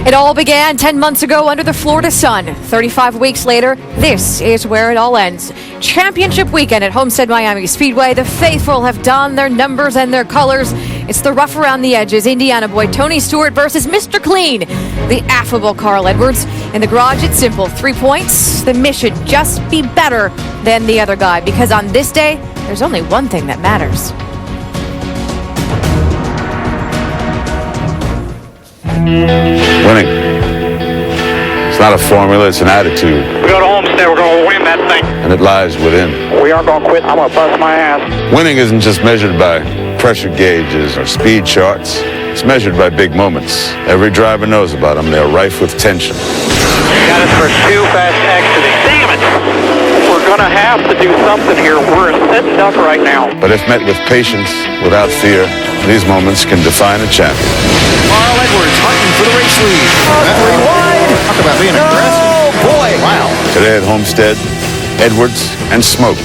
It all began 10 months ago under the Florida sun. 35 weeks later, this is where it all ends. Championship weekend at Homestead Miami Speedway. The faithful have donned their numbers and their colors. It's the rough around the edges Indiana boy Tony Stewart versus Mr. Clean, the affable Carl Edwards. In the garage, it's simple. 3 points. The mission, just be better than the other guy. Because on this day, there's only one thing that matters. Winning. It's not a formula, it's an attitude. We go to Homestead, we're going to win that thing. And it lies within. We aren't going to quit. I'm going to bust my ass. Winning isn't just measured by pressure gauges or speed charts. It's measured by big moments. Every driver knows about them. They're rife with tension. Got us for too fast exiting. Damn it! We're going to have to do something here. We're a sitting duck right now. But if met with patience, without fear, these moments can define a champion. Carl Edwards hunting for the race lead. Three wide. Talk about being aggressive. Oh, boy. Wow. Today at Homestead, Edwards and Smoke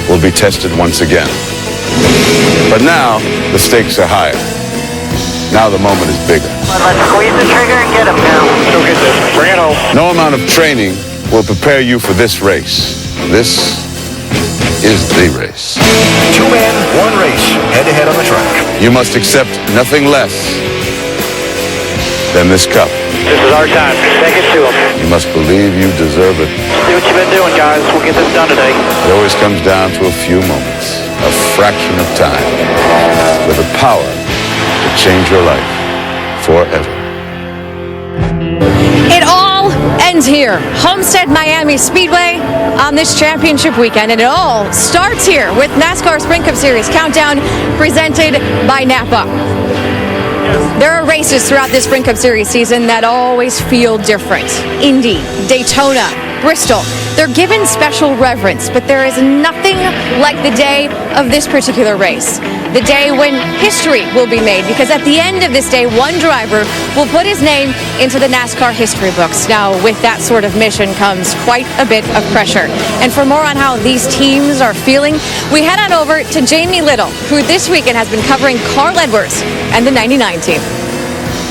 will be tested once again. But now, the stakes are higher. Now the moment is bigger. Let's squeeze the trigger and get him now. Go get this. Bring it home. No amount of training will prepare you for this race. This is the race. 2 men, 1 race, head-to-head on the track. You must accept nothing less than this cup. This is our time. Take it to him. You must believe you deserve it. See what you've been doing, guys. We'll get this done today. It always comes down to a few moments, a fraction of time, with the power to change your life forever. It all ends here. Homestead Miami Speedway on this championship weekend. And it all starts here with NASCAR Sprint Cup Series Countdown presented by Napa. There are races throughout this Sprint Cup Series season that always feel different. Indy, Daytona, Bristol. They're given special reverence, but there is nothing like the day of this particular race. The day when history will be made, because at the end of this day, one driver will put his name into the NASCAR history books. Now, with that sort of mission comes quite a bit of pressure. And for more on how these teams are feeling, we head on over to Jamie Little, who this weekend has been covering Carl Edwards and the 99 team.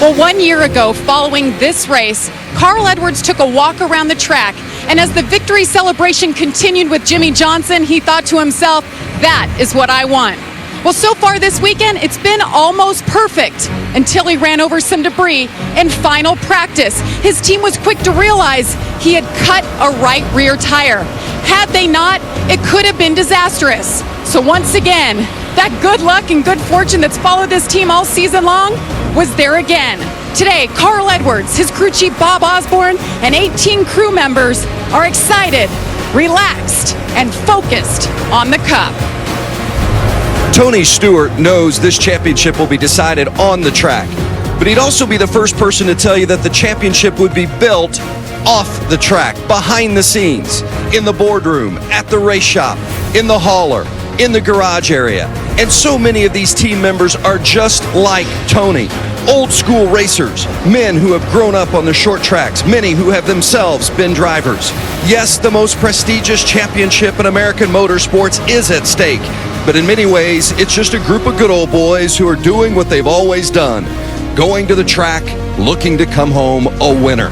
Well, 1 year ago, following this race, Carl Edwards took a walk around the track, and as the victory celebration continued with Jimmy Johnson, he thought to himself, that is what I want. Well, so far this weekend, it's been almost perfect until he ran over some debris in final practice. His team was quick to realize he had cut a right rear tire. Had they not, it could have been disastrous. So once again, that good luck and good fortune that's followed this team all season long was there again. Today, Carl Edwards, his crew chief Bob Osborne, and 18 crew members are excited, relaxed, and focused on the Cup. Tony Stewart knows this championship will be decided on the track, but he'd also be the first person to tell you that the championship would be built off the track, behind the scenes, in the boardroom, at the race shop, in the hauler, in the garage area. And so many of these team members are just like Tony. Old school racers, men who have grown up on the short tracks, many who have themselves been drivers. Yes, the most prestigious championship in American motorsports is at stake, but in many ways, it's just a group of good old boys who are doing what they've always done, going to the track, looking to come home a winner.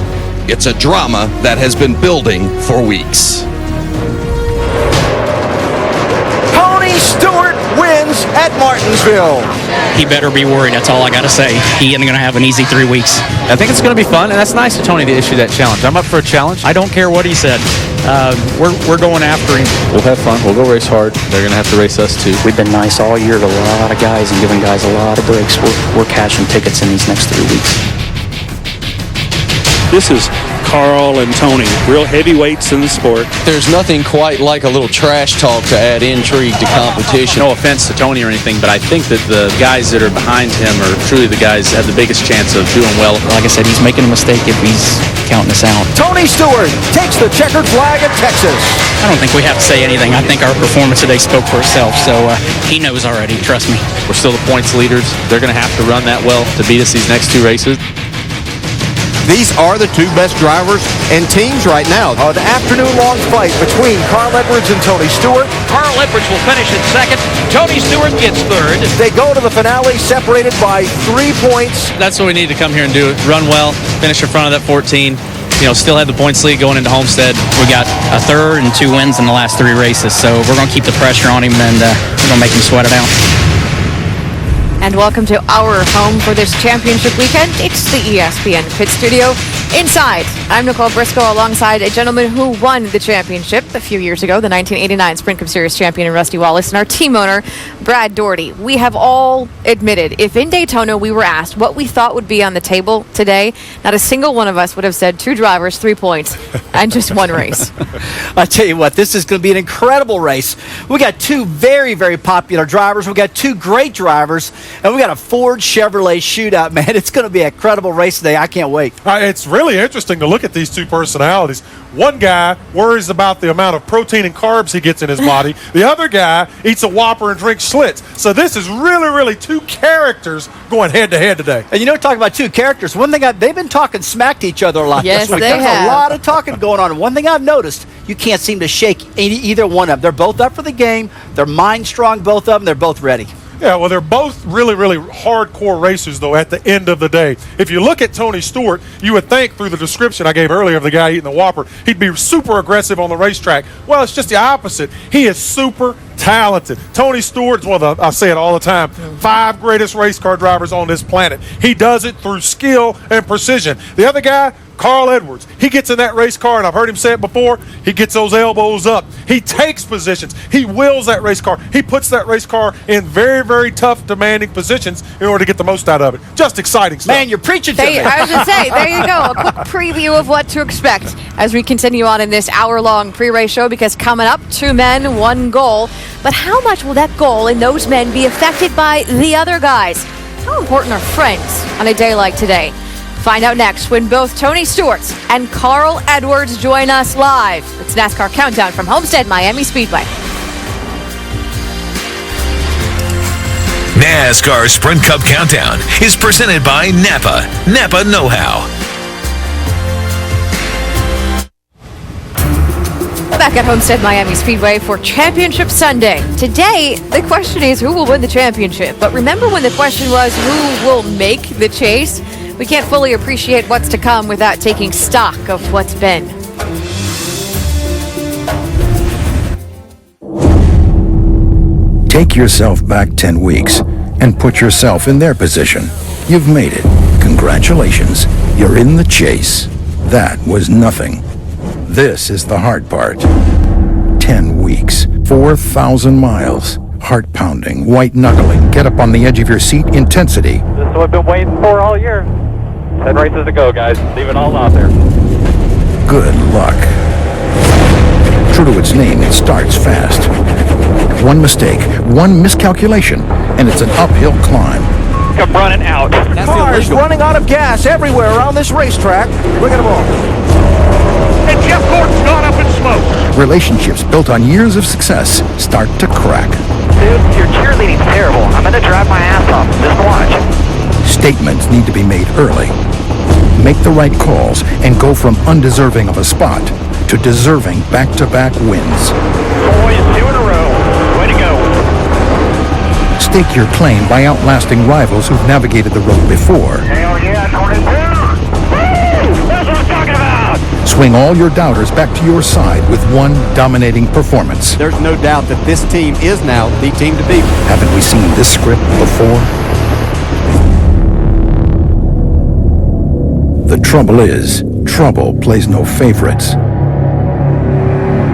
It's a drama that has been building for weeks. Tony Stewart wins at Martinsville. He better be worried, that's all I gotta say. He ain't gonna have an easy 3 weeks. I think it's going to be fun, and that's nice of Tony to issue that challenge. I'm up for a challenge. I don't care what he said. We're going after him. We'll have fun. We'll go race hard. They're going to have to race us too. We've been nice all year to a lot of guys and giving guys a lot of breaks. We're cashing tickets in these next 3 weeks. This is Carl and Tony, real heavyweights in the sport. There's nothing quite like a little trash talk to add intrigue to competition. No offense to Tony or anything, but I think that the guys that are behind him are truly the guys that have the biggest chance of doing well. Like I said, he's making a mistake if he's counting us out. Tony Stewart takes the checkered flag at Texas. I don't think we have to say anything. I think our performance today spoke for itself, so he knows already, trust me. We're still the points leaders. They're going to have to run that well to beat us these next 2 races. These are the 2 best drivers and teams right now. An afternoon-long fight between Carl Edwards and Tony Stewart. Carl Edwards will finish in second. Tony Stewart gets third. They go to the finale separated by 3 points. That's what we need to come here and do. Run well, finish in front of that 14. Still have the points lead going into Homestead. We got a third and 2 wins in the last 3 races, so we're going to keep the pressure on him, and we're going to make him sweat it out. And welcome to our home for this championship weekend. It's the ESPN Pit Studio. Inside, I'm Nicole Briscoe alongside a gentleman who won the championship a few years ago, the 1989 Sprint Cup Series champion Rusty Wallace, and our team owner, Brad Doherty. We have all admitted, if in Daytona we were asked what we thought would be on the table today, not a single one of us would have said 2 drivers, 3 points, and just 1 race. I tell you what, this is going to be an incredible race. We got 2 very, very popular drivers. We got 2 great drivers, and we got a Ford Chevrolet shootout, man. It's going to be an incredible race today. I can't wait. It's really interesting to look at these 2 personalities. One guy worries about the amount of protein and carbs he gets in his body. The other guy eats a Whopper and drinks Schlitz. So this is really, really 2 characters going head-to-head today. And talking about 2 characters, one thing they've been talking smack to each other a lot yes, this week. They There's have. a lot of talking going on. And one thing I've noticed, you can't seem to shake either one of them. They're both up for the game. They're mind strong, both of them. They're both ready. Yeah, well, they're both really, really hardcore racers, though, at the end of the day. If you look at Tony Stewart, you would think through the description I gave earlier of the guy eating the Whopper, he'd be super aggressive on the racetrack. Well, it's just the opposite. He is super talented. Tony Stewart is one of the, I say it all the time, 5 greatest race car drivers on this planet. He does it through skill and precision. The other guy, Carl Edwards, he gets in that race car, and I've heard him say it before, he gets those elbows up. He takes positions. He wills that race car. He puts that race car in very, very tough, demanding positions in order to get the most out of it. Just exciting stuff. Man, you're preaching to me. I was going to say, there you go, a quick preview of what to expect as we continue on in this hour-long pre-race show, because coming up, 2 men, 1 goal. But how much will that goal and those men be affected by the other guys? How important are friends on a day like today? Find out next when both Tony Stewart and Carl Edwards join us live. It's NASCAR Countdown from Homestead Miami Speedway. NASCAR Sprint Cup Countdown is presented by Napa Know-How. Back at Homestead Miami Speedway for Championship Sunday. Today, the question is who will win the championship? But remember when the question was who will make the chase? We can't fully appreciate what's to come without taking stock of what's been. Take yourself back 10 weeks and put yourself in their position. You've made it. Congratulations. You're in the chase. That was nothing. This is the hard part. 10 weeks, 4,000 miles, heart-pounding, white-knuckling, get up on the edge of your seat intensity. This is what I've been waiting for all year. 10 races to go, guys. Leave it all out there. Good luck. True to its name, it starts fast. One mistake, one miscalculation, and it's an uphill climb. Come running out. Cars running out of gas everywhere around this racetrack. Look at them all. And Jeff Gordon's gone up in smoke. Relationships built on years of success start to crack. Dude, your cheerleading's terrible. I'm going to drive my ass off. Just watch. Statements need to be made early. Make the right calls and go from undeserving of a spot to deserving back-to-back wins. Boys, 2 in a row. Way to go. Stake your claim by outlasting rivals who've navigated the road before. Hell yeah, 22. Woo! That's what I'm talking about. Swing all your doubters back to your side with one dominating performance. There's no doubt that this team is now the team to beat. Haven't we seen this script before? The trouble is, trouble plays no favorites.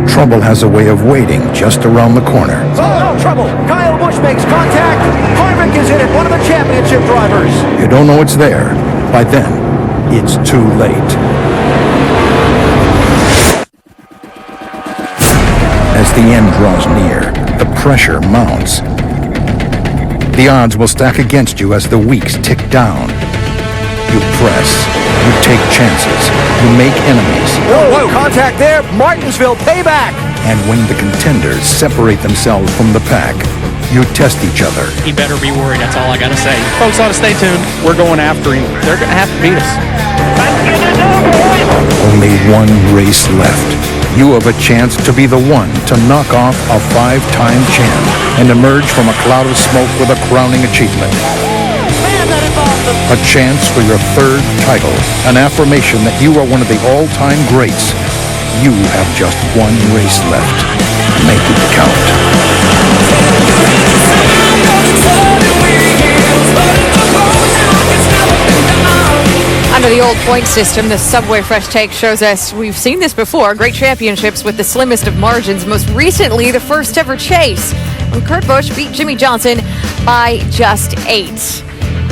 Trouble has a way of waiting just around the corner. Oh, trouble. Kyle Busch makes contact. Harvick is in it, one of the championship drivers. You don't know it's there. By then, it's too late. As the end draws near, the pressure mounts. The odds will stack against you as the weeks tick down. You press, you take chances, you make enemies. Whoa, contact there, Martinsville payback. And when the contenders separate themselves from the pack, you test each other. He better be worried, that's all I gotta say. Folks ought to stay tuned. We're going after him. They're gonna have to beat us. Only one race left. you have a chance to be the one to knock off a 5-time champ and emerge from a cloud of smoke with a crowning achievement. A chance for your 3rd title, an affirmation that you are one of the all-time greats. You have just one race left. Make it count. Under the old point system, the Subway Fresh Take shows us we've seen this before. Great championships with the slimmest of margins. Most recently, the first ever chase when Kurt Busch beat Jimmy Johnson by just 8.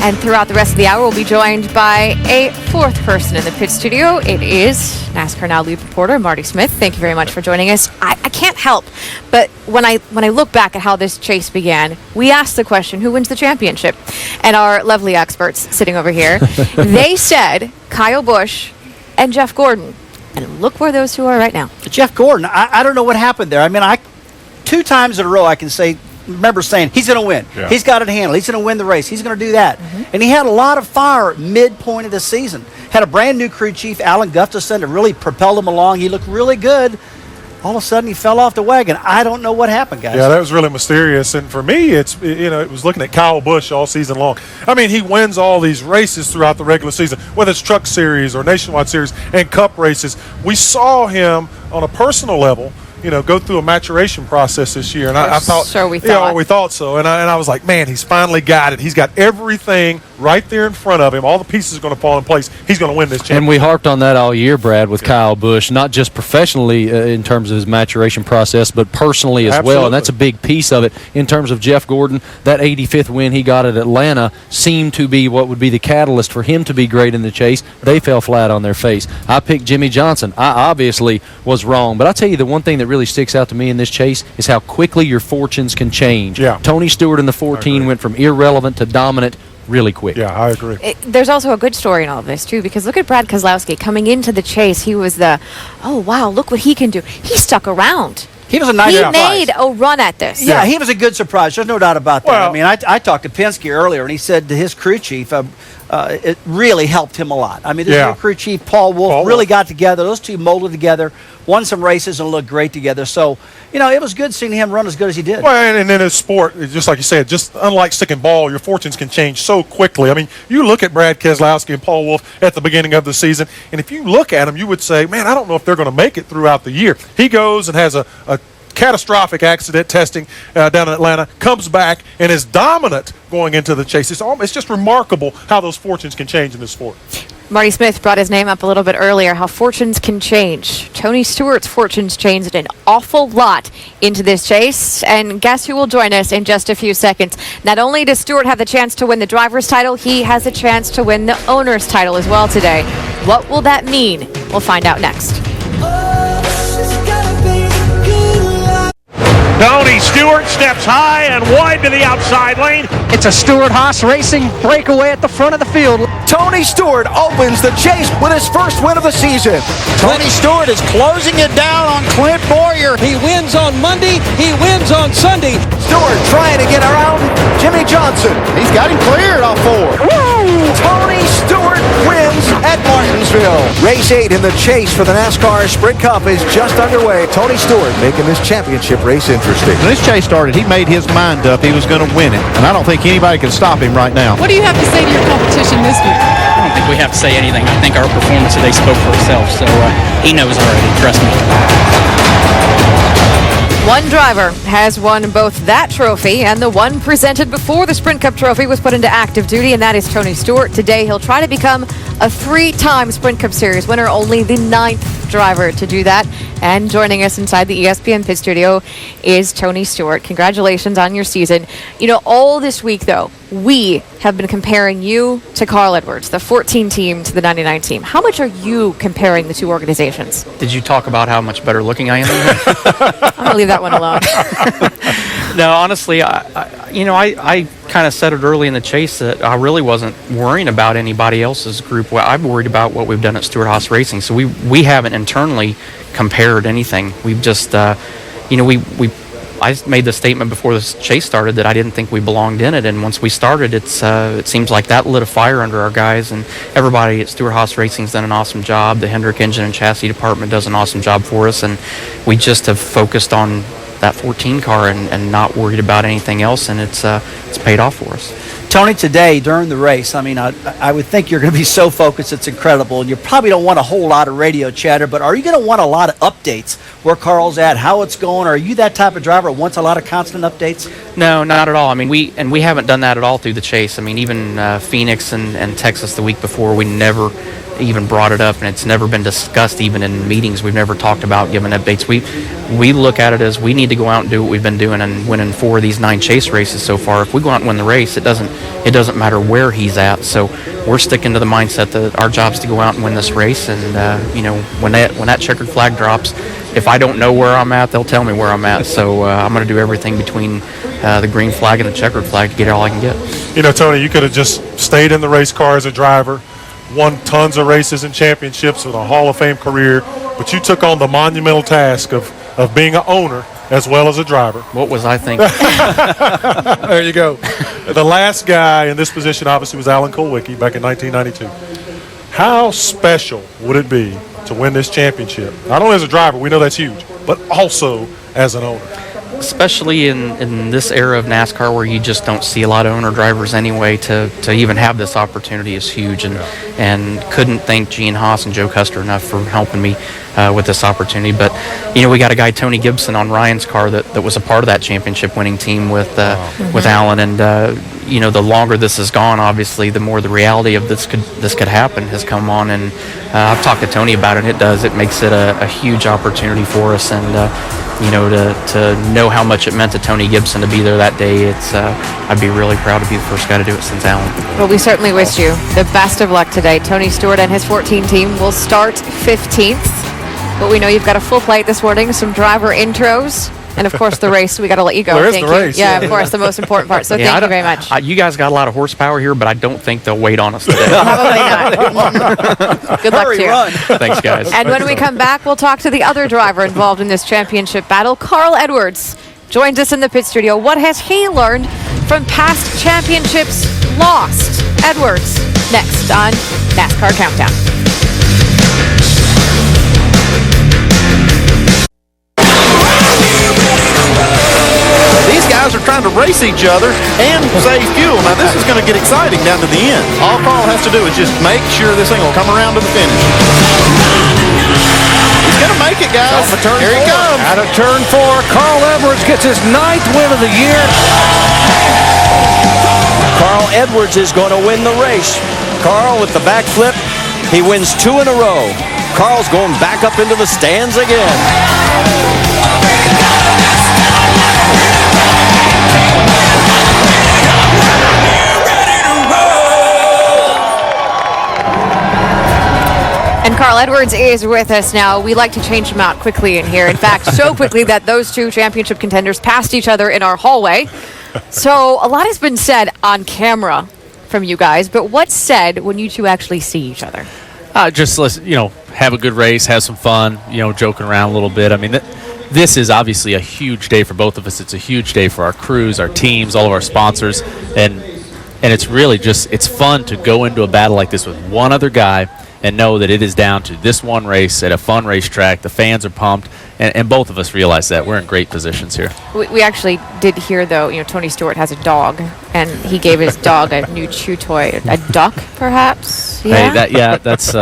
And throughout the rest of the hour, we'll be joined by a 4th person in the pit studio. It is NASCAR Now lead reporter Marty Smith. Thank you very much for joining us. I can't help, but when I look back at how this chase began, we asked the question, who wins the championship? And our lovely experts sitting over here, they said Kyle Busch and Jeff Gordon. And look where those two are right now. Jeff Gordon, I don't know what happened there. I mean, 2 times in a row I can remember saying he's going to win. Yeah. He's got it handled. He's going to win the race. He's going to do that. And he had a lot of fire midpoint of the season. Had a brand new crew chief, Alan Gustafson, to really propel him along. He looked really good. All of a sudden, he fell off the wagon. I don't know what happened, guys. Yeah, that was really mysterious. And for me, it was looking at Kyle Busch all season long. I mean, he wins all these races throughout the regular season, whether it's Truck Series or Nationwide Series and Cup races. We saw him on a personal level, go through a maturation process this year. And I thought, so we thought. We thought so. And I was like, man, he's finally got it. He's got everything right there in front of him. All the pieces are going to fall in place. He's going to win this championship. And we harped on that all year, Brad, with Kyle Busch, not just professionally in terms of his maturation process, but personally as well. And that's a big piece of it. In terms of Jeff Gordon, that 85th win he got at Atlanta seemed to be what would be the catalyst for him to be great in the chase. They fell flat on their face. I picked Jimmy Johnson. I obviously was wrong. But I'll tell you, the one thing that really sticks out to me in this chase is how quickly your fortunes can change. Yeah. Tony Stewart in the 14 went from irrelevant to dominant really quick. Yeah, I agree. There's also a good story in all of this, too, because look at Brad Keselowski. Coming into the chase, he was oh, wow, look what he can do. He stuck around. He was a nice surprise. He made a run at this. Yeah, he was a good surprise. There's no doubt about that. Well, I mean, I talked to Penske earlier, and he said to his crew chief, it really helped him a lot. I mean, this new crew chief, Paul Wolf, really got together. Those two molded together, won some races, and looked great together. So, it was good seeing him run as good as he did. Well, and in his sport, just like you said, just unlike stick and ball, your fortunes can change so quickly. I mean, you look at Brad Keselowski and Paul Wolf at the beginning of the season, and if you look at them, you would say, man, I don't know if they're going to make it throughout the year. He goes and has a catastrophic accident testing down in Atlanta, comes back and is dominant going into the chase. It's just remarkable how those fortunes can change in this sport. Marty Smith brought his name up a little bit earlier, how fortunes can change. Tony Stewart's fortunes changed an awful lot into this chase, and guess who will join us in just a few seconds? Not only does Stewart have the chance to win the driver's title, he has a chance to win the owner's title as well today. What will that mean? We'll find out next. Tony Stewart steps high and wide to the outside lane. It's a Stewart-Haas Racing breakaway at the front of the field. Tony Stewart opens the chase with his first win of the season. Tony Stewart is closing it down on Clint Boyer. He wins on Monday. He wins on Sunday. Stewart trying to get around Jimmy Johnson. He's got him cleared off 4. Tony Stewart wins at Martinsville. Race 8 in the chase for the NASCAR Sprint Cup is just underway. Tony Stewart making this championship race interesting. When this chase started, he made his mind up he was going to win it. And I don't think anybody can stop him right now. What do you have to say to your competition this week? I don't think we have to say anything. I think our performance today spoke for itself. So he knows already. Trust me. One driver has won both that trophy and the one presented before the Sprint Cup trophy was put into active duty, and that is Tony Stewart. Today, he'll try to become a 3-time Sprint Cup Series winner, only the 9th driver to do that. And joining us inside the ESPN pit studio is Tony Stewart. Congratulations on your season. All this week, though, we have been comparing you to Carl Edwards, the 14 team to the 99 team. How much are you comparing the two organizations? Did you talk about how much better looking I am? I'm going to leave that one alone. No, honestly, I kind of said it early in the chase that I really wasn't worrying about anybody else's group. Well, I'm worried about what we've done at Stewart-Haas Racing. So we haven't internally compared anything. We've just, we I made the statement before this chase started that I didn't think we belonged in it, and once we started, it seems like that lit a fire under our guys, and everybody at Stewart Haas Racing's done an awesome job. The Hendrick Engine and Chassis Department does an awesome job for us, and we just have focused on that 14 car and not worried about anything else, and it's paid off for us. Tony, today during the race, I mean, I would think you're going to be so focused, it's incredible, and you probably don't want a whole lot of radio chatter, but are you going to want a lot of updates where Carl's at, how it's going? Are you that type of driver who wants a lot of constant updates? No, not at all. I mean, we haven't done that at all through the chase. I mean, even Phoenix and Texas the week before, we never even brought it up, and it's never been discussed even in meetings. We've never talked about giving updates. We look at it as we need to go out and do what we've been doing and winning 4 of these 9 chase races so far. If we go out and win the race, it doesn't matter where he's at. So we're sticking to the mindset that our job is to go out and win this race. And when that checkered flag drops, if I don't know where I'm at, they'll tell me where I'm at. So I'm going to do everything between the green flag and the checkered flag to get all I can get. You know, Tony, you could have just stayed in the race car as a driver, won tons of races and championships with a Hall of Fame career, but you took on the monumental task of being an owner as well as a driver. What was I thinking? There you go. The last guy in this position obviously was Alan Kulwicki back in 1992. How special would it be to win this championship? Not only as a driver, we know that's huge, but also as an owner. Especially in this era of NASCAR where you just don't see a lot of owner drivers anyway, to even have this opportunity is huge, and couldn't thank Gene Haas and Joe Custer enough for helping me with this opportunity. But we got a guy, Tony Gibson, on Ryan's car that was a part of that championship winning team with Alan, and the longer this has gone, obviously the more the reality of this could happen has come on, and I've talked to Tony about it. It makes it a huge opportunity for us, and to know how much it meant to Tony Gibson to be there that day, I'd be really proud to be the first guy to do it since Alan. Well, we certainly wish you the best of luck today. Tony Stewart and his 14 team will start 15th, but we know you've got a full plate this morning, some driver intros, and of course the race. We got to let you go. There is Thank the you. race. Yeah, of course, the most important part. So thank you very much. You guys got a lot of horsepower here, but I don't think they'll wait on us today. Probably not. Good luck to you. Thanks, guys. And when we come back, we'll talk to the other driver involved in this championship battle, Carl Edwards. Joins us in the pit studio. What has he learned from past championships lost? Edwards, next on NASCAR Countdown. These guys are trying to race each other and save fuel. Now, this is going to get exciting down to the end. All Carl has to do is just make sure this thing will come around to the finish. He's going to make it, guys. Here he comes. Out of turn 4, Carl Edwards gets his 9th win of the year. Carl Edwards is going to win the race. Carl with the backflip. He wins 2 in a row. Carl's going back up into the stands again. And Carl Edwards is with us now. We like to change him out quickly in here. In fact, so quickly that those 2 championship contenders passed each other in our hallway. So a lot has been said on camera from you guys, but what's said when you 2 actually see each other? Just have a good race, have some fun, joking around a little bit. I mean, this is obviously a huge day for both of us. It's a huge day for our crews, our teams, all of our sponsors, and it's really it's fun to go into a battle like this with one other guy and know that it is down to this one race at a fun racetrack. The fans are pumped, and both of us realize that. We're in great positions here. We actually did hear, though, Tony Stewart has a dog, and he gave his dog a new chew toy. A duck, perhaps? Yeah? Hey, that's...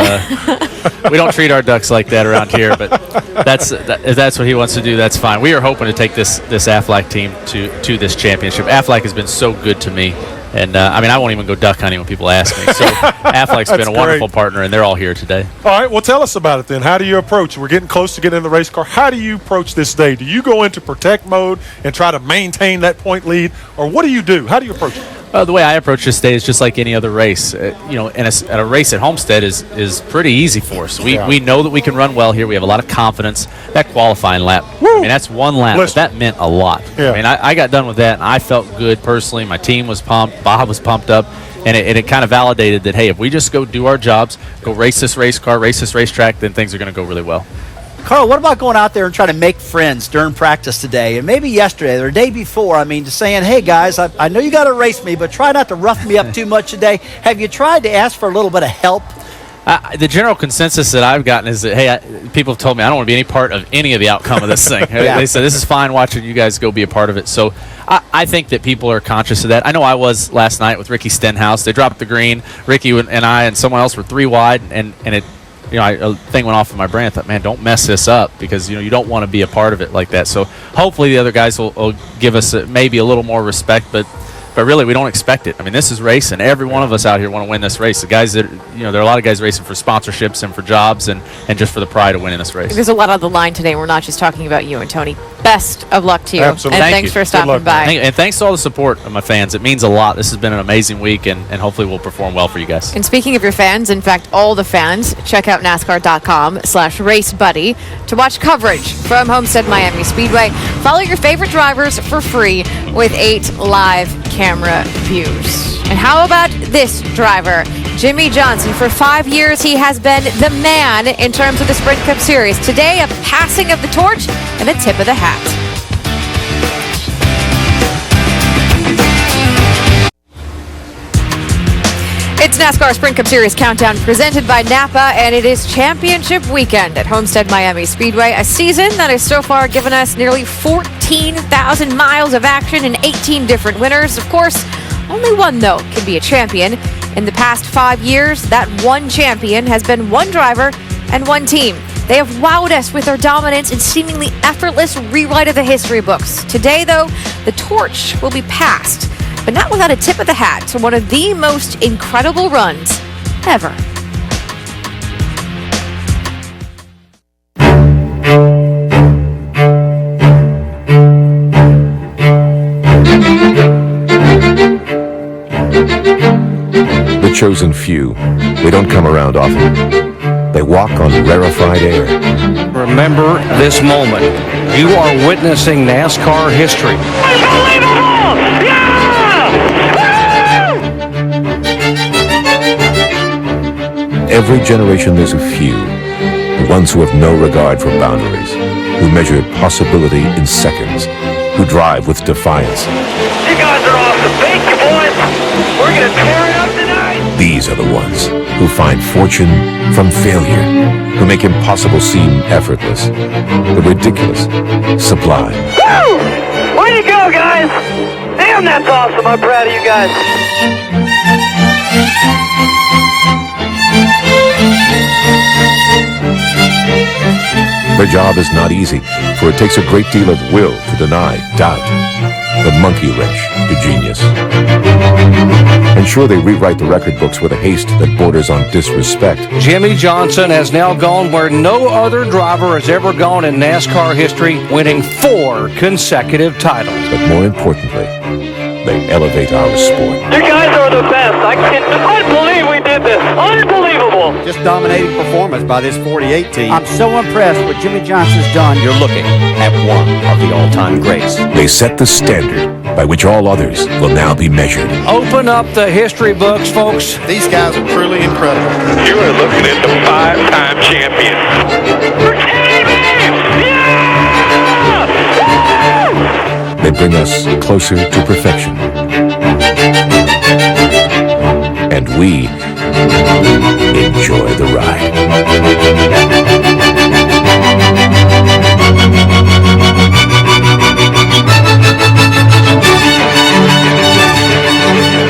we don't treat our ducks like that around here, but if that's what he wants to do, that's fine. We are hoping to take this Aflac team to this championship. Aflac has been so good to me. And, I won't even go duck hunting when people ask me. So Affleck's been a wonderful partner, and they're all here today. All right, well, tell us about it then. How do you approach it? We're getting close to getting in the race car. How do you approach this day? Do you go into protect mode and try to maintain that point lead, or what do you do? How do you approach it? The way I approach this day is just like any other race. And a race at Homestead is pretty easy for us. We know that we can run well here. We have a lot of confidence. That qualifying lap, that's one lap, but that meant a lot. Yeah. I got done with that, and I felt good personally. My team was pumped. Bob was pumped up. And it kind of validated that, hey, if we just go do our jobs, go race this race car, race this racetrack, then things are going to go really well. Carl, what about going out there and trying to make friends during practice today and maybe yesterday or the day before? I mean, just saying, hey, guys, I know you got to race me, but try not to rough me up too much today. Have you tried to ask for a little bit of help? The general consensus that I've gotten is that, hey, people have told me I don't want to be any part of any of the outcome of this thing. Yeah. They said, this is fine watching you guys go be a part of it. So I think that people are conscious of that. I know I was last night with Ricky Stenhouse. They dropped the green. Ricky and I and someone else were 3 wide, and it, a thing went off in my brain. I thought, man, don't mess this up, because you don't want to be a part of it like that. So hopefully the other guys will give us maybe a little more respect, but really we don't expect it. I mean, this is racing. Every one of us out here want to win this race. The guys that there are a lot of guys racing for sponsorships and for jobs and just for the pride of winning this race. There's a lot on the line today. We're not just talking about you and Tony. Best of luck to you. Absolutely. And thanks for stopping by. And thanks to all the support of my fans. It means a lot. This has been an amazing week, and hopefully we'll perform well for you guys. And speaking of your fans, in fact, all the fans, check out NASCAR.com/racebuddy to watch coverage from Homestead Miami Speedway. Follow your favorite drivers for free with 8 live camera views. And how about this driver? Jimmie Johnson. For 5 years, he has been the man in terms of the Sprint Cup Series. Today, a passing of the torch and a tip of the hat. It's NASCAR Sprint Cup Series Countdown presented by Napa, and it is championship weekend at Homestead Miami Speedway, a season that has so far given us nearly 14,000 miles of action and 18 different winners. Of course, only one, though, can be a champion. In the past 5 years, that one champion has been one driver and one team. They have wowed us with their dominance and seemingly effortless rewrite of the history books. Today, though, the torch will be passed, but not without a tip of the hat to one of the most incredible runs ever. The chosen few. They don't come around often. They walk on rarefied air. Remember this moment. You are witnessing NASCAR history. Every generation there's a few. The ones who have no regard for boundaries, who measure possibility in seconds, who drive with defiance. You guys are awesome. Thank you, boys. We're going to tear it up tonight. These are the ones who find fortune from failure, who make impossible seem effortless, the ridiculous sublime. Woo! Way to go, guys. Damn, that's awesome. I'm proud of you guys. Their job is not easy, for it takes a great deal of will to deny doubt, the monkey wrench to genius. And sure, they rewrite the record books with a haste that borders on disrespect. Jimmie Johnson has now gone where no other driver has ever gone in NASCAR history, winning 4 consecutive titles. But more importantly, they elevate our sport. You guys are the best. I can't believe we did this. Unbelievable. Just dominating performance by this 48 team. I'm so impressed with Jimmie Johnson's done. You're looking at one of the all-time greats. They set the standard by which all others will now be measured. Open up the history books, folks. These guys are truly incredible. You are looking at the 5-time champion. We're kidding me! Yeah! They bring us closer to perfection. And we enjoy the ride.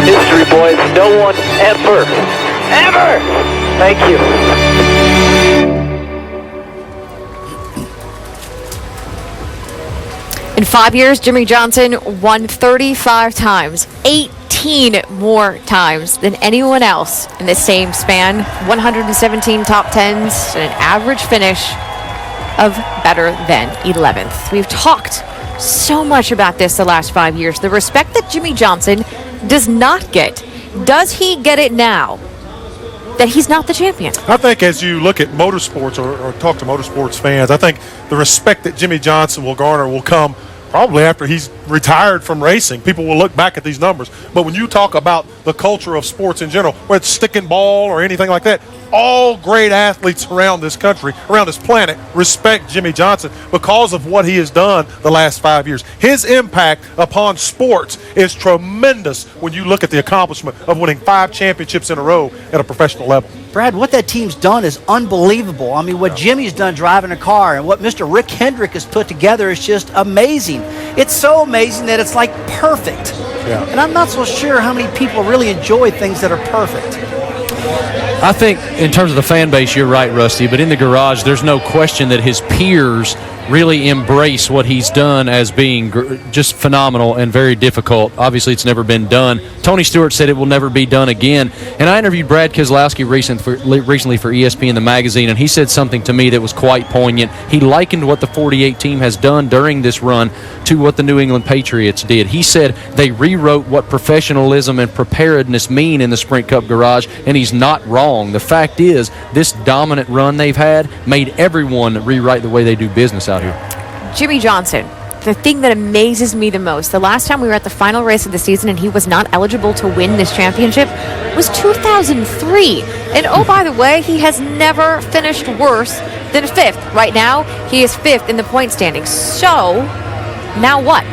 History, boys. No one ever. Thank you. In 5 years, Jimmie Johnson won 35 times, 18 more times than anyone else in the same span. 117 top 10s and an average finish of better than 11th. We've talked so much about this the last 5 years. The respect that Jimmie Johnson does not get. Does he get it now that he's not the champion? I think as you look at motorsports or talk to motorsports fans, I think the respect that Jimmie Johnson will garner will come probably after he's retired from racing. People will look back at these numbers. But when you talk about the culture of sports in general, whether it's stick and ball or anything like that. All great athletes around this country, around this planet, respect Jimmy Johnson because of what he has done the last 5 years. His impact upon sports is tremendous when you look at the accomplishment of winning 5 championships in a row at a professional level. Brad, what that team's done is unbelievable. I mean, what Jimmy's done driving a car and what Mr. Rick Hendrick has put together is just amazing. It's so amazing that it's like perfect. Yeah. And I'm not so sure how many people really enjoy things that are perfect. I think in terms of the fan base, you're right, Rusty, but in the garage, there's no question that his peers really embrace what he's done as being just phenomenal and very difficult. Obviously, it's never been done. Tony Stewart said it will never be done again. And I interviewed Brad Keselowski recently for ESPN, the magazine, and he said something to me that was quite poignant. He likened what the 48 team has done during this run to what the New England Patriots did. He said they rewrote what professionalism and preparedness mean in the Sprint Cup garage, and he's not wrong. The fact is, this dominant run they've had made everyone rewrite the way they do business out here. Jimmy Johnson, the thing that amazes me the most, the last time we were at the final race of the season and he was not eligible to win this championship was 2003. And oh, by the way, he has never finished worse than 5th. Right now, he is 5th in the point standings. So, now what?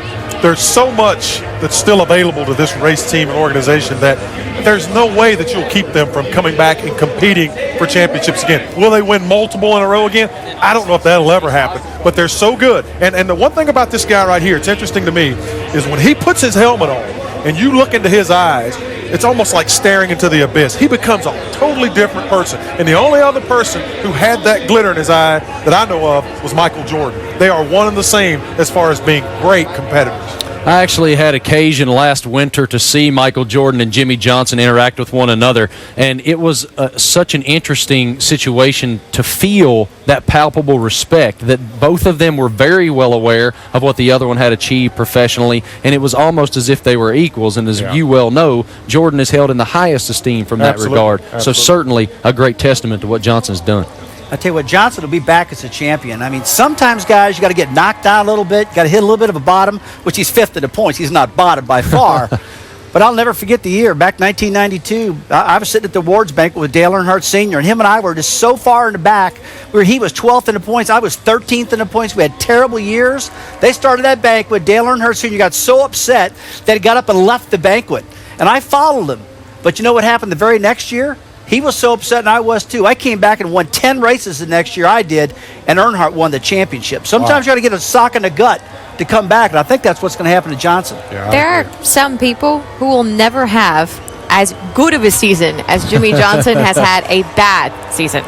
There's so much that's still available to this race team and organization that there's no way that you'll keep them from coming back and competing for championships again. Will they win multiple in a row again? I don't know if that'll ever happen, but they're so good. And the one thing about this guy right here, it's interesting to me, is when he puts his helmet on and you look into his eyes, it's almost like staring into the abyss. He becomes a totally different person. And the only other person who had that glitter in his eye that I know of was Michael Jordan. They are one and the same as far as being great competitors. I actually had occasion last winter to see Michael Jordan and Jimmy Johnson interact with one another, and it was such an interesting situation to feel that palpable respect, that both of them were very well aware of what the other one had achieved professionally, and it was almost as if they were equals. And as you well know, Jordan is held in the highest esteem from that regard. So certainly a great testament to what Johnson's done. I tell you what, Johnson will be back as a champion. I mean, sometimes, guys, you got to get knocked down a little bit. You got to hit a little bit of a bottom, which he's 5th in the points. He's not bottom by far. But I'll never forget the year, back 1992. I was sitting at the awards banquet with Dale Earnhardt Sr., and him and I were just so far in the back where he was 12th in the points. I was 13th in the points. We had terrible years. They started that banquet. Dale Earnhardt Sr. got so upset that he got up and left the banquet. And I followed him. But you know what happened the very next year? He was so upset, and I was too. I came back and won 10 races the next year I did, and Earnhardt won the championship. Sometimes you got to get a sock in the gut to come back, and I think that's what's going to happen to Johnson. Yeah, there are some people who will never have as good of a season as Jimmy Johnson has had a bad season.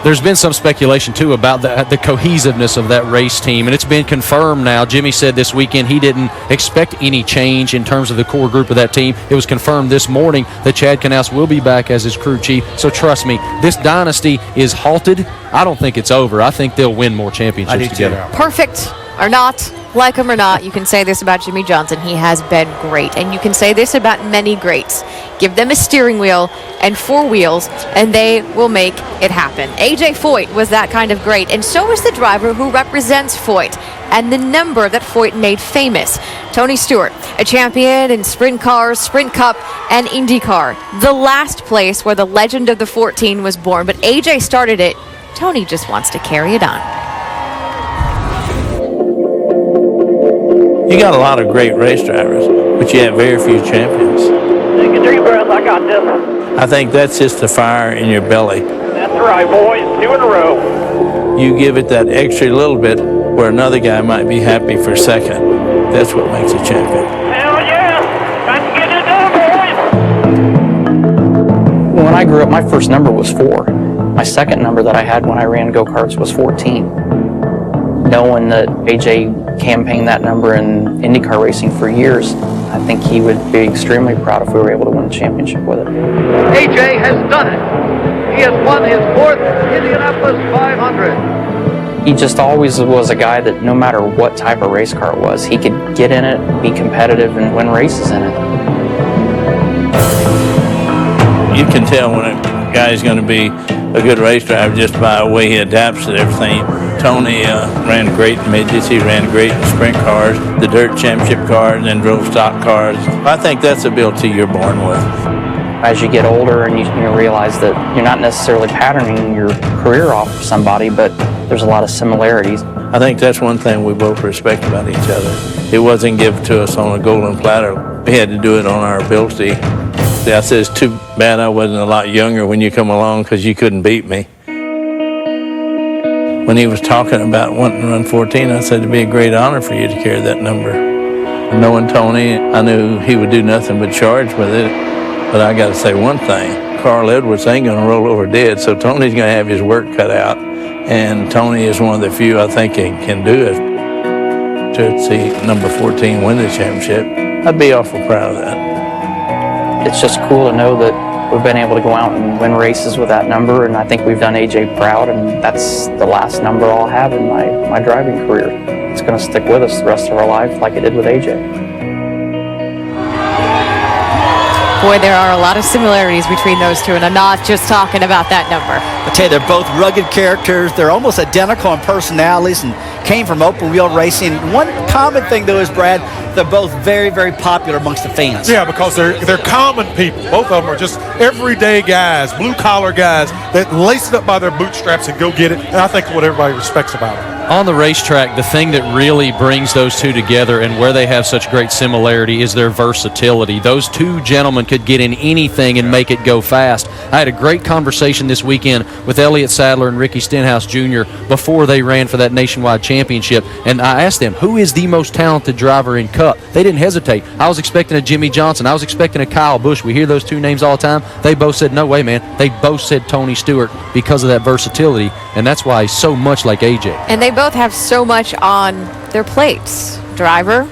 There's been some speculation, too, about the cohesiveness of that race team, and it's been confirmed now. Jimmy said this weekend he didn't expect any change in terms of the core group of that team. It was confirmed this morning that Chad Knaus will be back as his crew chief. So trust me, this dynasty is halted. I don't think it's over. I think they'll win more championships together. Perfect or not, like him or not, you can say this about Jimmy Johnson. He has been great. And you can say this about many greats. Give them a steering wheel and 4 wheels, and they will make it happen. AJ Foyt was that kind of great, and so is the driver who represents Foyt and the number that Foyt made famous. Tony Stewart, a champion in sprint cars, Sprint Cup, and IndyCar. The last place where the legend of the 14 was born, but AJ started it. Tony just wants to carry it on. You got a lot of great race drivers, but you have very few champions. Take a deep breath, I got this. I think that's just the fire in your belly. That's right, boys, 2 in a row. You give it that extra little bit where another guy might be happy for second. That's what makes a champion. Hell yeah! Time to get it done, boys! When I grew up, my first number was 4. My second number that I had when I ran go-karts was 14. Knowing that AJ campaigned that number in IndyCar racing for years, I think he would be extremely proud if we were able to win the championship with it. AJ has done it. He has won his 4th Indianapolis 500. He just always was a guy that no matter what type of race car it was, he could get in it, be competitive, and win races in it. You can tell when a guy's going to be a good race driver just by the way he adapts to everything. Tony ran great in midgets. He ran great in sprint cars, the dirt championship cars, and then drove stock cars. I think that's the ability you're born with. as you get older and you realize that you're not necessarily patterning your career off of somebody, but there's a lot of similarities. I think that's one thing we both respect about each other. It wasn't given to us on a golden platter. We had to do it on our ability. I said, it's too bad I wasn't a lot younger when you come along because you couldn't beat me. When he was talking about wanting to run 14, I said it'd be a great honor for you to carry that number. Knowing Tony, I knew he would do nothing but charge with it. But I got to say one thing, Carl Edwards ain't going to roll over dead, so Tony's going to have his work cut out. And Tony is one of the few I think can do it. To see number 14 win the championship, I'd be awful proud of that. It's just cool to know that we've been able to go out and win races with that number, and I think we've done AJ proud, and that's the last number I'll have in my driving career. It's going to stick with us the rest of our life like it did with AJ. Boy, there are a lot of similarities between those two, and I'm not just talking about that number. I tell you, they're both rugged characters. They're almost identical in personalities and came from open wheel racing. One common thing, though, is, Brad, they're both very, very popular amongst the fans. Yeah, because they're common people. Both of them are just everyday guys, blue-collar guys that lace it up by their bootstraps and go get it, and I think what everybody respects about them. On the racetrack, the thing that really brings those two together and where they have such great similarity is their versatility. Those two gentlemen could get in anything and make it go fast. I had a great conversation this weekend with Elliott Sadler and Ricky Stenhouse Jr. before they ran for that nationwide championship, and I asked them, who is the most talented driver in Cup? They didn't hesitate. I was expecting a Jimmy Johnson. I was expecting a Kyle Busch. We hear those two names all the time. They both said, no way, man. They both said Tony Stewart because of that versatility, and that's why he's so much like AJ. And they both have so much on their plates. Driver,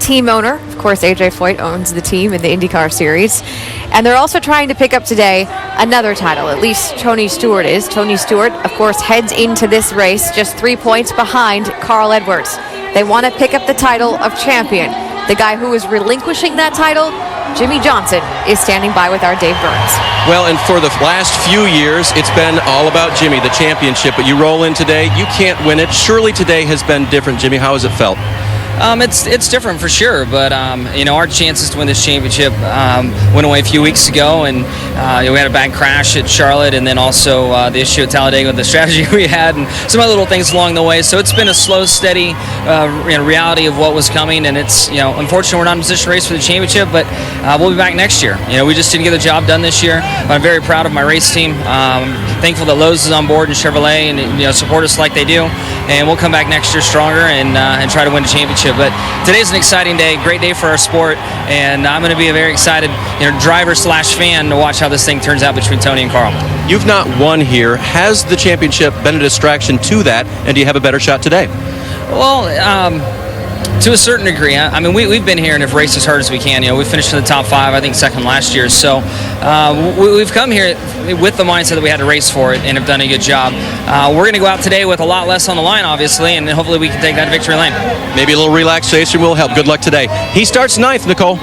team owner. Of course, AJ Foyt owns the team in the IndyCar Series. And they're also trying to pick up today another title. At least Tony Stewart is. Tony Stewart, of course, heads into this race just 3 points behind Carl Edwards. They want to pick up the title of champion. The guy who is relinquishing that title, Jimmy Johnson, is standing by with our Dave Burns. Well, and for the last few years, it's been all about Jimmy, the championship. But you roll in today, you can't win it. Surely today has been different. Jimmy, how has it felt? It's different for sure, but our chances to win this championship went away a few weeks ago, and we had a bad crash at Charlotte, and then also the issue at Talladega, the strategy we had, and some other little things along the way. So it's been a slow, steady reality of what was coming, and it's unfortunately we're not in position to race for the championship, but we'll be back next year. We just didn't get the job done this year. But I'm very proud of my race team. Thankful that Lowe's is on board and Chevrolet, and support us like they do, and we'll come back next year stronger and try to win the championship. But today's an exciting day, great day for our sport, and I'm going to be a very excited driver/fan to watch how this thing turns out between Tony and Carl. You've not won here. Has the championship been a distraction to that, and do you have a better shot today? Well, to a certain degree. We've been here and have raced as hard as we can. We finished in the top 5, I think second last year. So we've come here with the mindset that we had to race for it and have done a good job. We're going to go out today with a lot less on the line, obviously, and hopefully we can take that to victory lane. Maybe a little relaxation will help. Good luck today. He starts 9th, Nicole.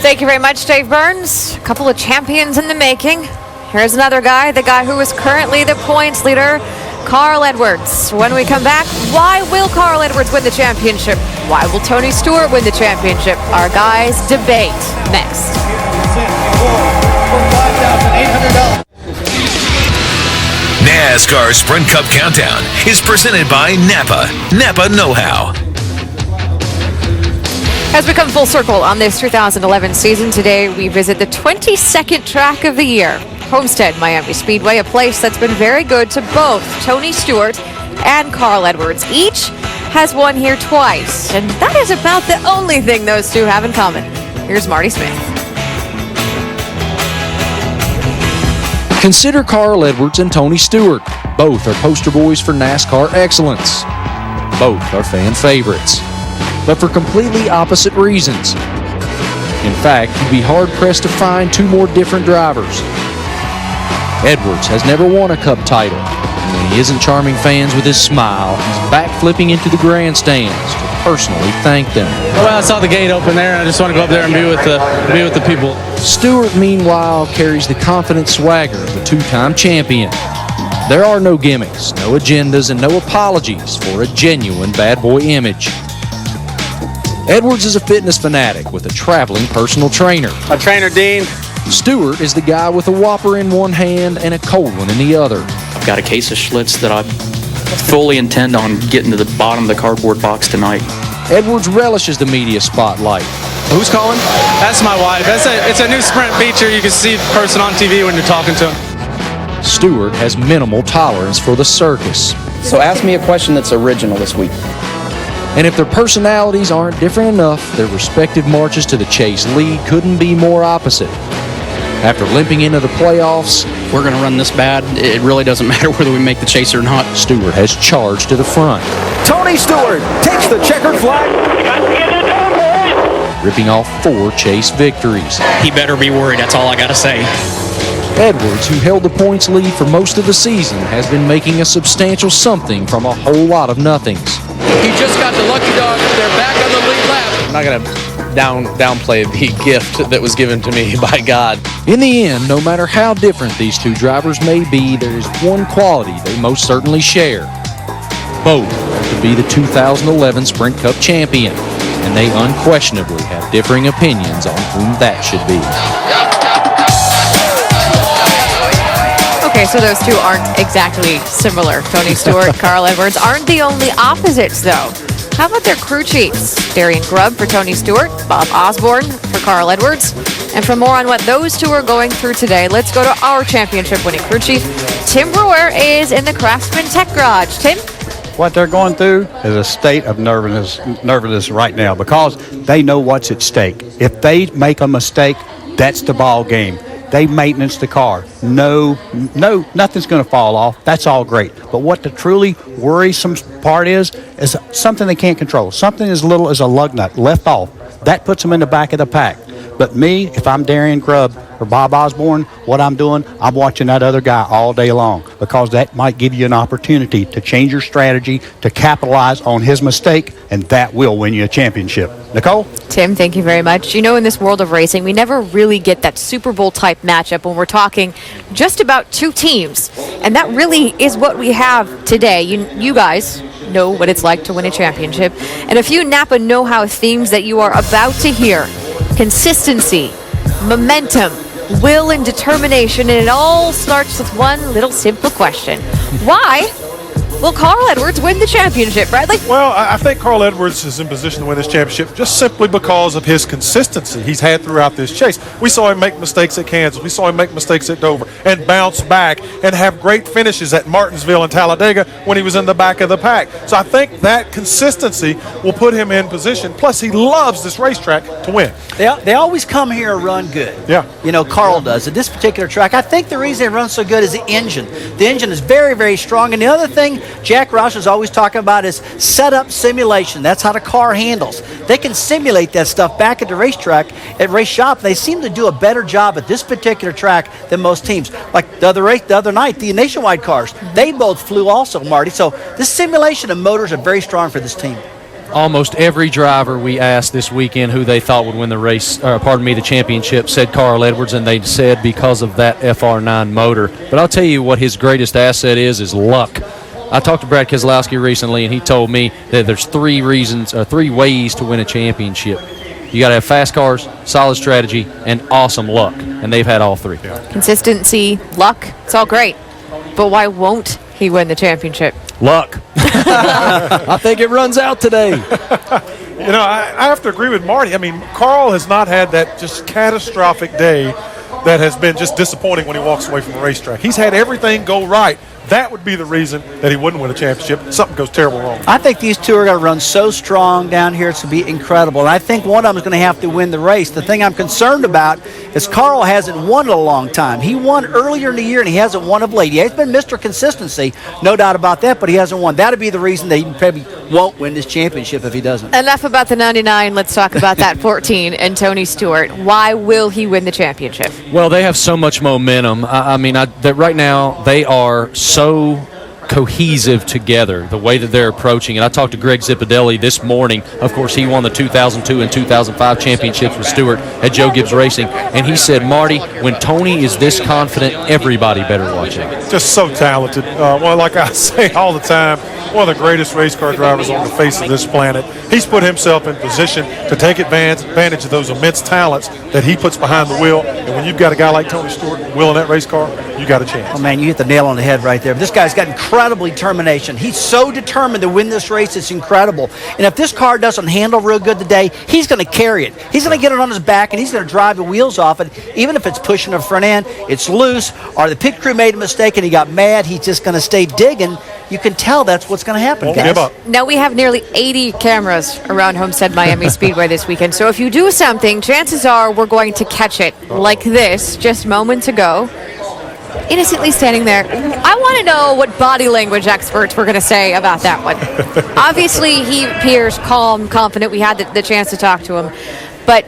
Thank you very much, Dave Burns. A couple of champions in the making. Here's another guy, the guy who is currently the points leader, Carl Edwards. When we come back, why will Carl Edwards win the championship? Why will Tony Stewart win the championship? Our guys debate next. NASCAR Sprint Cup Countdown is presented by Napa. Napa Know-How. As we come full circle on this 2011 season, today we visit the 22nd track of the year, Homestead Miami Speedway, a place that's been very good to both Tony Stewart and Carl Edwards. Each has won here twice, and that is about the only thing those two have in common. Here's Marty Smith. Consider Carl Edwards and Tony Stewart. Both are poster boys for NASCAR excellence. Both are fan favorites, but for completely opposite reasons. In fact, you'd be hard-pressed to find two more different drivers. Edwards has never won a Cup title, and when he isn't charming fans with his smile, he's backflipping into the grandstands to personally thank them. Well, I saw the gate open there, and I just want to go up there and be with the people. Stewart, meanwhile, carries the confident swagger of a two-time champion. There are no gimmicks, no agendas, and no apologies for a genuine bad boy image. Edwards is a fitness fanatic with a traveling personal trainer. My trainer, Dean, Stewart is the guy with a whopper in one hand and a cold one in the other. I've got a case of Schlitz that I fully intend on getting to the bottom of the cardboard box tonight. Edwards relishes the media spotlight. Who's calling? That's my wife. It's a new Sprint feature. You can see the person on TV when you're talking to him. Stewart has minimal tolerance for the circus. So ask me a question that's original this week. And if their personalities aren't different enough, their respective marches to the chase lead couldn't be more opposite. After limping into the playoffs, We're going to run this bad. It really doesn't matter whether we make the chase or not. Stewart has charged to the front, Tony Stewart takes the checkered flag, ripping off 4 chase victories. He better be worried. That's all I got to say. Edwards, who held the points lead for most of the season, has been making a substantial something from a whole lot of nothings. He just got the lucky dog. They're back on the lead lap. I'm not going to downplay the gift that was given to me by God. In the end, no matter how different these two drivers may be, there is one quality they most certainly share. Both to be the 2011 Sprint Cup champion, and they unquestionably have differing opinions on whom that should be. Okay, so those two aren't exactly similar. Tony Stewart, Carl Edwards aren't the only opposites, though. How about their crew chiefs? Darian Grubb for Tony Stewart, Bob Osborne for Carl Edwards. And for more on what those two are going through today, let's go to our championship-winning crew chief. Tim Brewer is in the Craftsman Tech Garage. Tim? What they're going through is a state of nervousness right now because they know what's at stake. If they make a mistake, that's the ball game. They maintenance the car. No, nothing's going to fall off. That's all great. But what the truly worrisome part is something they can't control. Something as little as a lug nut left off. That puts them in the back of the pack. But me, if I'm Darian Grubb or Bob Osborne, what I'm doing, I'm watching that other guy all day long because that might give you an opportunity to change your strategy, to capitalize on his mistake, and that will win you a championship. Nicole? Tim, thank you very much. You know, in this world of racing, we never really get that Super Bowl type matchup when we're talking just about two teams. And that really is what we have today. You guys know what it's like to win a championship. And a few Napa know-how themes that you are about to hear. Consistency, momentum, will, and determination. And it all starts with one little simple question. Why will Carl Edwards win the championship, Bradley? Well, I think Carl Edwards is in position to win this championship just simply because of his consistency he's had throughout this chase. We saw him make mistakes at Kansas. We saw him make mistakes at Dover and bounce back and have great finishes at Martinsville and Talladega when he was in the back of the pack. So I think that consistency will put him in position. Plus, he loves this racetrack to win. They always come here and run good. Yeah. You know, Carl does. At this particular track, I think the reason they run so good is the engine. The engine is very, very strong. And the other thing Jack Roush is always talking about is setup simulation. That's how the car handles. They can simulate that stuff back at the racetrack, at race shop. They seem to do a better job at this particular track than most teams. Like the other night, the Nationwide cars, they both flew also, Marty. So this simulation and motors are very strong for this team. Almost every driver we asked this weekend who they thought would win the race, the championship, said Carl Edwards, and they said because of that FR9 motor. But I'll tell you what his greatest asset is luck. I talked to Brad Keselowski recently, and he told me that there's three ways to win a championship. You got to have fast cars, solid strategy, and awesome luck, and they've had all three. Consistency, luck, it's all great. But why won't he win the championship? Luck. I think it runs out today. You know, I have to agree with Marty. I mean, Carl has not had that just catastrophic day that has been just disappointing when he walks away from the racetrack. He's had everything go right. That would be the reason that he wouldn't win a championship. Something goes terrible wrong. I think these two are going to run so strong down here. It's going to be incredible. And I think one of them is going to have to win the race. The thing I'm concerned about is Carl hasn't won in a long time. He won earlier in the year, and he hasn't won of late. He has been Mr. Consistency, no doubt about that, but he hasn't won. That would be the reason that he probably won't win this championship if he doesn't. Enough about the 99. Let's talk about that 14 and Tony Stewart. Why will he win the championship? Well, they have so much momentum. That right now they are so cohesive together, the way that they're approaching. And I talked to Greg Zipadelli this morning. Of course, he won the 2002 and 2005 championships with Stewart at Joe Gibbs Racing. And he said, Marty, when Tony is this confident, everybody better watch him. Just so talented. Well, like I say all the time, one of the greatest race car drivers on the face of this planet. He's put himself in position to take advantage of those immense talents that he puts behind the wheel. And when you've got a guy like Tony Stewart wheeling that race car, you got a chance. Oh, man, you hit the nail on the head right there. This guy's got incredible determination. He's so determined to win this race, it's incredible. And if this car doesn't handle real good today, he's going to carry it. He's going to get it on his back, and he's going to drive the wheels off it, even if it's pushing the front end, it's loose, or the pit crew made a mistake and he got mad, he's just going to stay digging. You can tell that's what's going to happen, Won't guys. give up. Now, we have nearly 80 cameras around Homestead Miami Speedway this weekend, so if you do something, chances are we're going to catch it like this just moments ago. Innocently standing there. I want to know what body language experts were going to say about that one. Obviously, he appears calm, confident. We had the chance to talk to him. But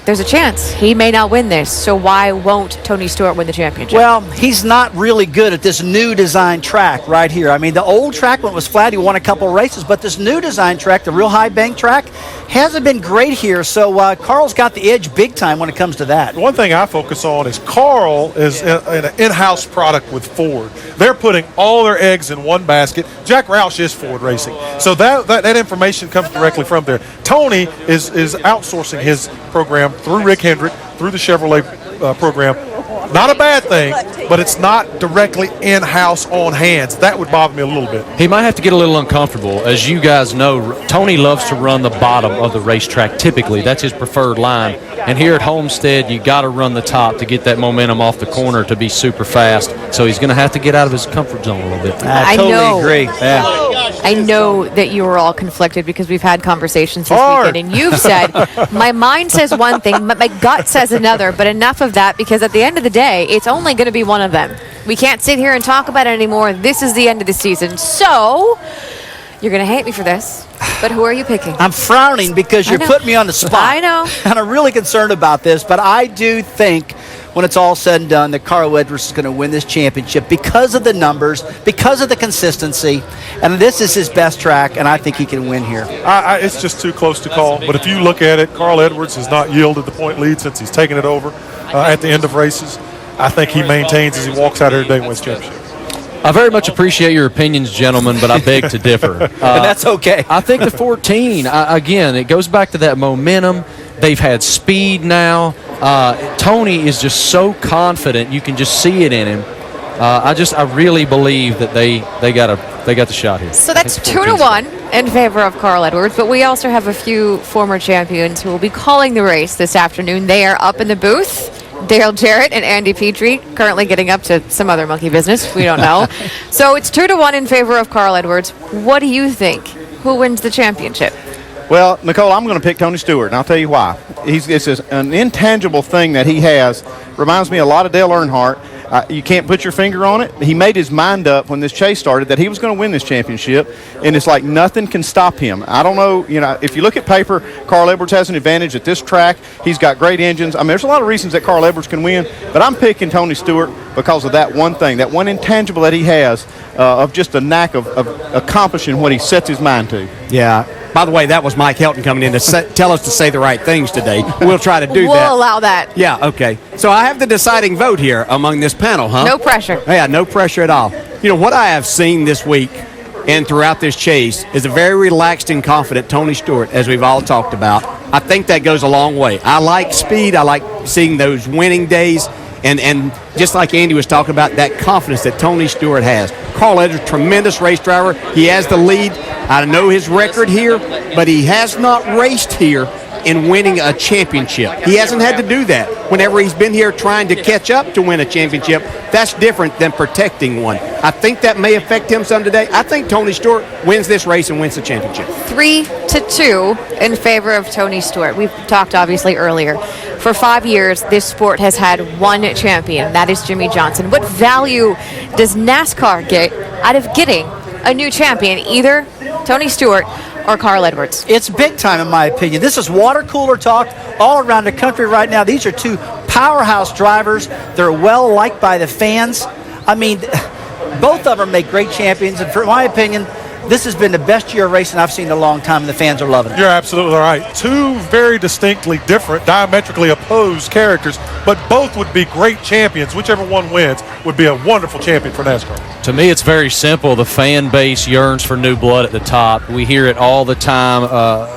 there's a chance he may not win this. So why won't Tony Stewart win the championship? Well, he's not really good at this new design track right here. I mean, the old track when it was flat, he won a couple of races, but this new design track, the real high bank track, hasn't been great here. So Carl's got the edge big time when it comes to that. One thing I focus on is Carl is an in-house product with Ford. They're putting all their eggs in one basket. Jack Roush is Ford Racing. So that information comes directly from there. Tony is outsourcing his program through Rick Hendrick, through the Chevrolet program. Not a bad thing, but it's not directly in-house on hands. That would bother me a little bit. He might have to get a little uncomfortable. As you guys know, Tony loves to run the bottom of the racetrack typically. That's his preferred line. And here at Homestead, you got to run the top to get that momentum off the corner to be super fast. So he's going to have to get out of his comfort zone a little bit. I totally agree. Yeah. I know that you were all conflicted because we've had conversations this weekend, and you've said, my mind says one thing, but my gut says another, but enough of that, because at the end of the day, it's only going to be one of them. We can't sit here and talk about it anymore. This is the end of the season. So, you're going to hate me for this, but who are you picking? I'm frowning because you're putting me on the spot. I know. And I'm really concerned about this, but I do think when it's all said and done that Carl Edwards is going to win this championship because of the numbers, because of the consistency, and this is his best track, and I think he can win here. It's just too close to call, but if you look at it, Carl Edwards has not yielded the point lead since he's taken it over at the end of races. I think he maintains as he walks out here today and wins championship. I very much appreciate your opinions, gentlemen, but I beg to differ. And that's okay. I think the 14, again, it goes back to that momentum. They've had speed now. Tony is just so confident. You can just see it in him. I really believe that they got the shot here. So that's 2-1 in favor of Carl Edwards, but we also have a few former champions who will be calling the race this afternoon. They are up in the booth. Dale Jarrett and Andy Petrie currently getting up to some other monkey business. We don't know. So it's 2-1 in favor of Carl Edwards. What do you think? Who wins the championship? Well, Nicole, I'm going to pick Tony Stewart, and I'll tell you why. It's an intangible thing that he has. Reminds me a lot of Dale Earnhardt. You can't put your finger on it. He made his mind up when this chase started that he was going to win this championship, and it's like nothing can stop him. I don't know, if you look at paper, Carl Edwards has an advantage at this track. He's got great engines. I mean, there's a lot of reasons that Carl Edwards can win, but I'm picking Tony Stewart because of that one thing, that one intangible that he has of just a knack of accomplishing what he sets his mind to. Yeah. By the way, that was Mike Helton coming in to tell us to say the right things today. We'll try to do that. We'll allow that. Yeah, okay. So I have the deciding vote here among this panel, huh? No pressure. Yeah, no pressure at all. You know, what I have seen this week and throughout this chase is a very relaxed and confident Tony Stewart, as we've all talked about. I think that goes a long way. I like speed. I like seeing those winning days. And just like Andy was talking about, that confidence that Tony Stewart has. Carl Edwards, tremendous race driver. He has the lead. I know his record here, but he has not raced here in winning a championship. He hasn't had to do that. Whenever he's been here trying to catch up to win a championship, that's different than protecting one. I think that may affect him some today. I think Tony Stewart wins this race and wins the championship. 3-2 in favor of Tony Stewart. We've talked obviously earlier. For 5 years, this sport has had one champion. That is Jimmy Johnson. What value does NASCAR get out of getting a new champion, either Tony Stewart or Carl Edwards? It's big time, in my opinion. This is water cooler talk all around the country right now. These are two powerhouse drivers. They're well liked by the fans. I mean, both of them make great champions. And for my opinion, this has been the best year of racing I've seen in a long time, and the fans are loving it. You're absolutely right. Two very distinctly different, diametrically opposed characters, but both would be great champions. Whichever one wins would be a wonderful champion for NASCAR. To me, it's very simple. The fan base yearns for new blood at the top. We hear it all the time.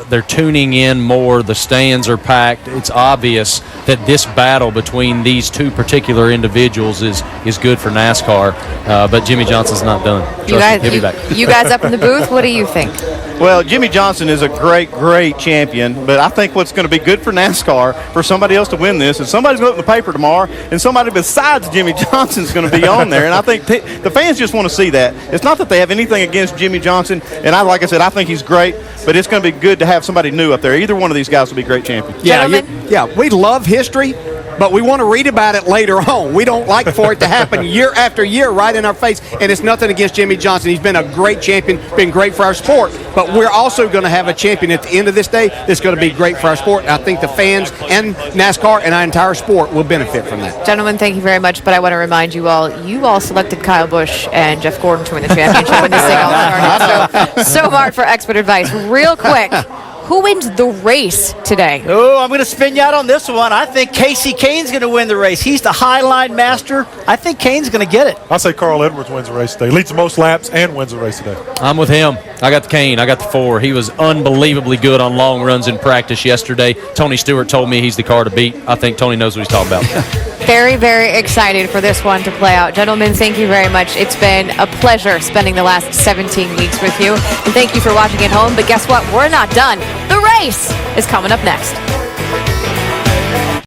They're tuning in more. The stands are packed. It's obvious that this battle between these two particular individuals is good for NASCAR. But Jimmy Johnson's not done. You guys up in the booth, what do you think? Well, Jimmy Johnson is a great champion, but I think what's going to be good for NASCAR for somebody else to win this is somebody's going to open the paper tomorrow and somebody besides Jimmy Johnson's going to be on there. And I think the fans just want to see that. It's not that they have anything against Jimmy Johnson, and like I said, I think he's great, but it's going to be good to have somebody new up there. Either one of these guys will be great champions. Yeah, we love history, but we want to read about it later on. We don't like for it to happen year after year right in our face, and it's nothing against Jimmy Johnson. He's been a great champion, been great for our sport, but we're also going to have a champion at the end of this day that's going to be great for our sport. And I think the fans and NASCAR and our entire sport will benefit from that. Gentlemen, thank you very much, but I want to remind you all selected Kyle Busch and Jeff Gordon to win the championship when this thing all started. So Mart for expert advice. Real quick, who wins the race today? Oh, I'm going to spin you out on this one. I think Casey Kane's going to win the race. He's the high line master. I think Kane's going to get it. I'll say Carl Edwards wins the race today. Leads the most laps and wins the race today. I'm with him. I got the Kane. I got the 4. He was unbelievably good on long runs in practice yesterday. Tony Stewart told me he's the car to beat. I think Tony knows what he's talking about. Very, very excited for this one to play out. Gentlemen, thank you very much. It's been a pleasure spending the last 17 weeks with you. And thank you for watching at home. But guess what? We're not done. The race is coming up next.